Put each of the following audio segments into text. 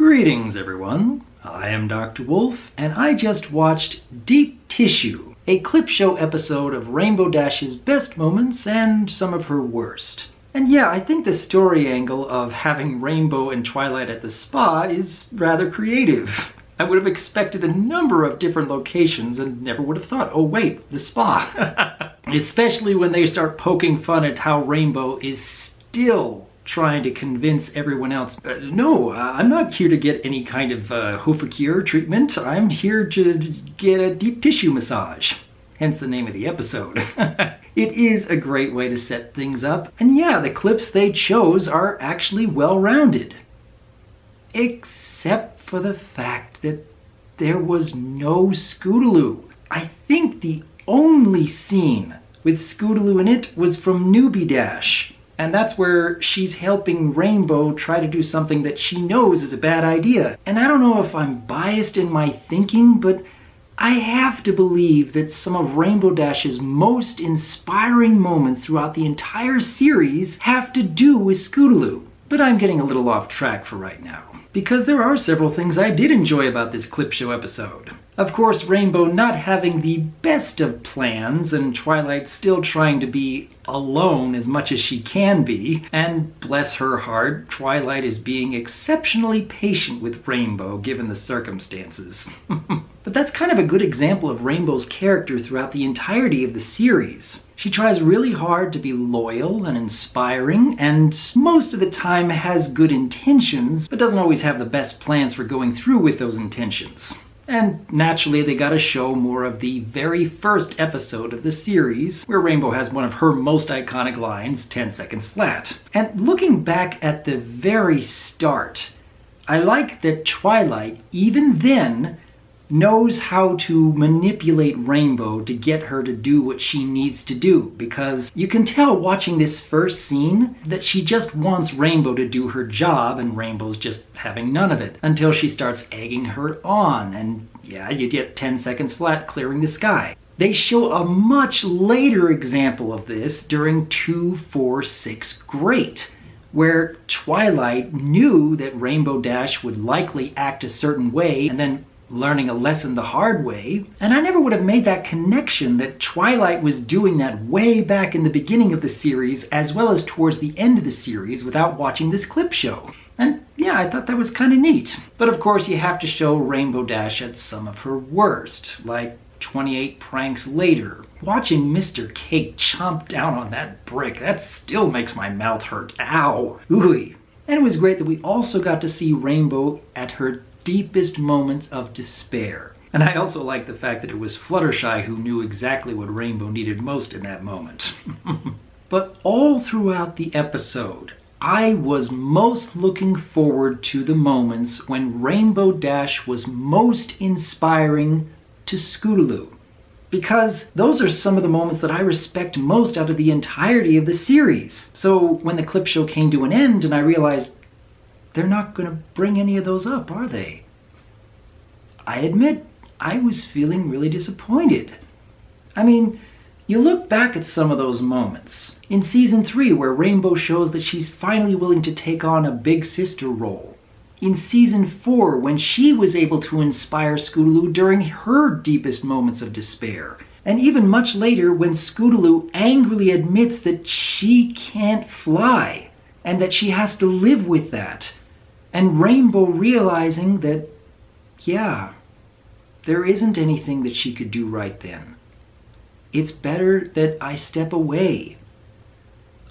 Greetings, everyone. I am Dr. Wolf, and I just watched Deep Tissue, a clip show episode of Rainbow Dash's best moments and some of her worst. And yeah, I think the story angle of having Rainbow and Twilight at the spa is rather creative. I would have expected a number of different locations and never would have thought, oh wait, the spa. Especially when they start poking fun at how Rainbow is still trying to convince everyone else, no, I'm not here to get any kind of Hofakir treatment. I'm here to get a deep tissue massage. Hence the name of the episode. It is a great way to set things up. And yeah, the clips they chose are actually well-rounded. Except for the fact that there was no Scootaloo. I think the only scene with Scootaloo in it was from Newbie Dash. And that's where she's helping Rainbow try to do something that she knows is a bad idea. And I don't know if I'm biased in my thinking, but I have to believe that some of Rainbow Dash's most inspiring moments throughout the entire series have to do with Scootaloo. But I'm getting a little off track for right now, because there are several things I did enjoy about this clip show episode. Of course, Rainbow not having the best of plans, and Twilight still trying to be alone as much as she can be, and bless her heart, Twilight is being exceptionally patient with Rainbow given the circumstances. But that's kind of a good example of Rainbow's character throughout the entirety of the series. She tries really hard to be loyal and inspiring, and most of the time has good intentions, but doesn't always have the best plans for going through with those intentions. And naturally, they gotta show more of the very first episode of the series, where Rainbow has one of her most iconic lines, 10 seconds flat. And looking back at the very start, I like that Twilight, even then, knows how to manipulate Rainbow to get her to do what she needs to do, because you can tell watching this first scene that she just wants Rainbow to do her job and Rainbow's just having none of it, until she starts egging her on, and yeah, you get 10 seconds flat clearing the sky. They show a much later example of this during 2-4-6 Great, where Twilight knew that Rainbow Dash would likely act a certain way, and then learning a lesson the hard way, and I never would have made that connection that Twilight was doing that way back in the beginning of the series as well as towards the end of the series without watching this clip show. And yeah, I thought that was kind of neat. But of course you have to show Rainbow Dash at some of her worst, like 28 pranks later. Watching Mr. Cake chomp down on that brick, that still makes my mouth hurt. Ow! Ooey. And it was great that we also got to see Rainbow at her deepest moments of despair. And I also like the fact that it was Fluttershy who knew exactly what Rainbow needed most in that moment. But all throughout the episode, I was most looking forward to the moments when Rainbow Dash was most inspiring to Scootaloo. Because those are some of the moments that I respect most out of the entirety of the series. So when the clip show came to an end and I realized they're not going to bring any of those up, are they? I admit, I was feeling really disappointed. I mean, you look back at some of those moments. In Season 3, where Rainbow shows that she's finally willing to take on a big sister role. In Season 4, when she was able to inspire Scootaloo during her deepest moments of despair. And even much later, when Scootaloo angrily admits that she can't fly, and that she has to live with that. And Rainbow realizing that, yeah, there isn't anything that she could do right then. It's better that I step away.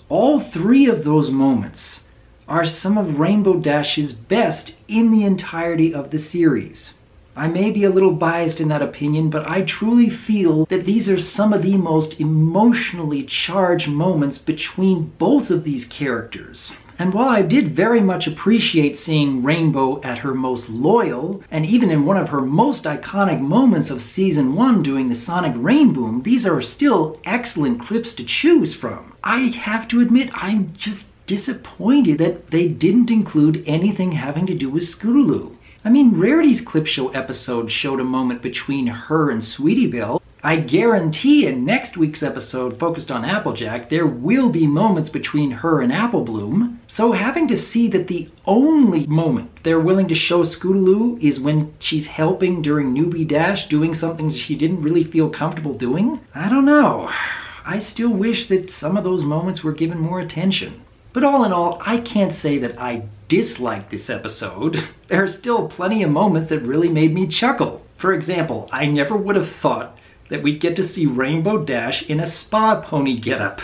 All three of those moments are some of Rainbow Dash's best in the entirety of the series. I may be a little biased in that opinion, but I truly feel that these are some of the most emotionally charged moments between both of these characters. And while I did very much appreciate seeing Rainbow at her most loyal, and even in one of her most iconic moments of Season 1 doing the Sonic Rain Boom, these are still excellent clips to choose from. I have to admit, I'm just disappointed that they didn't include anything having to do with Scootaloo. I mean, Rarity's clip show episode showed a moment between her and Sweetie Belle. I guarantee in next week's episode focused on Applejack, there will be moments between her and Apple Bloom. So having to see that the only moment they're willing to show Scootaloo is when she's helping during Newbie Dash, doing something she didn't really feel comfortable doing, I don't know. I still wish that some of those moments were given more attention. But all in all, I can't say that I dislike this episode. There are still plenty of moments that really made me chuckle. For example, I never would have thought that we'd get to see Rainbow Dash in a spa pony getup.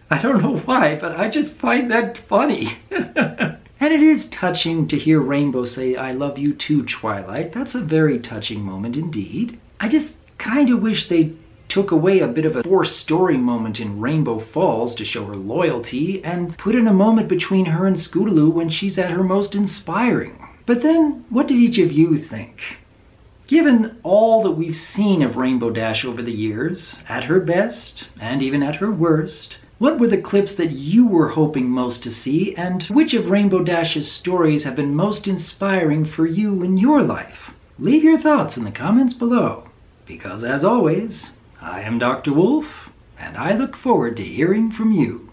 I don't know why, but I just find that funny. And it is touching to hear Rainbow say, "I love you too, Twilight." That's a very touching moment indeed. I just kind of wish they took away a bit of a four-story moment in Rainbow Falls to show her loyalty and put in a moment between her and Scootaloo when she's at her most inspiring. But then, what did each of you think? Given all that we've seen of Rainbow Dash over the years, at her best and even at her worst, what were the clips that you were hoping most to see, and which of Rainbow Dash's stories have been most inspiring for you in your life? Leave your thoughts in the comments below, because as always, I am Dr. Wolf, and I look forward to hearing from you.